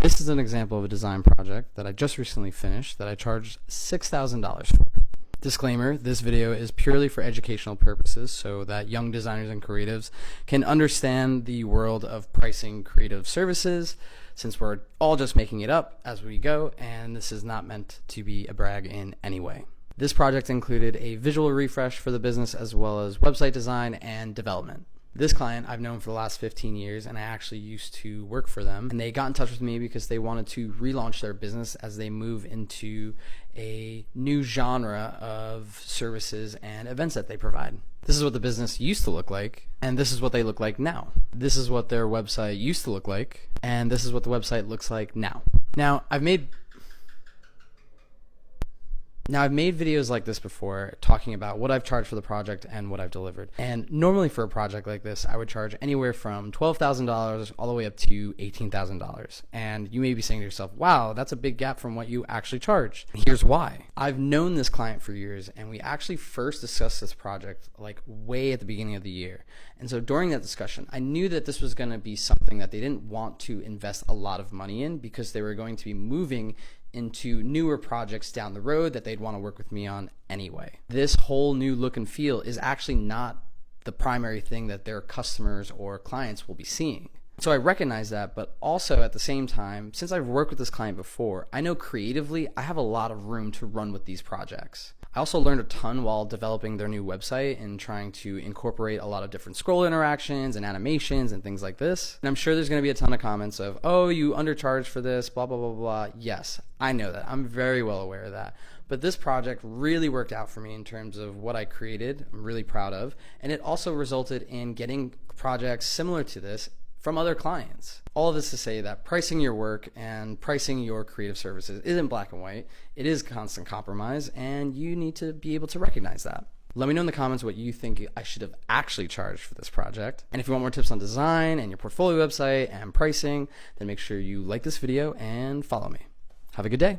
This is an example of a design project that I just recently finished that I charged $6,000 for. Disclaimer, this video is purely for educational purposes so that young designers and creatives can understand the world of pricing creative services, since we're all just making it up as we go, and this is not meant to be a brag in any way. This project included a visual refresh for the business as well as website design and development. This client I've known for the last 15 years, and I actually used to work for them, and they got in touch with me because they wanted to relaunch their business as they move into a new genre of services and events that they provide. This is what the business used to look like, and this is what they look like now. This is what their website used to look like, and this is what the website looks like now. Now, I've made videos like this before, talking about what I've charged for the project and what I've delivered. And normally for a project like this, I would charge anywhere from $12,000 all the way up to $18,000. And you may be saying to yourself, wow, that's a big gap from what you actually charged. Here's why. I've known this client for years, and we actually first discussed this project like way at the beginning of the year. And so during that discussion, I knew that this was going to be something that they didn't want to invest a lot of money in because they were going to be moving into newer projects down the road that they'd want to work with me on anyway. This whole new look and feel is actually not the primary thing that their customers or clients will be seeing. So I recognize that, but also at the same time, since I've worked with this client before, I know creatively I have a lot of room to run with these projects. I also learned a ton while developing their new website and trying to incorporate a lot of different scroll interactions and animations and things like this. And I'm sure there's going to be a ton of comments of, oh, you undercharged for this, blah, blah, blah, blah. Yes, I know that. I'm very well aware of that. But this project really worked out for me in terms of what I created. I'm really proud of. And it also resulted in getting projects similar to this from other clients. All of this to say that pricing your work and pricing your creative services isn't black and white. It is constant compromise, and you need to be able to recognize that. Let me know in the comments what you think I should have actually charged for this project. And if you want more tips on design and your portfolio website and pricing, then make sure you like this video and follow me. Have a good day.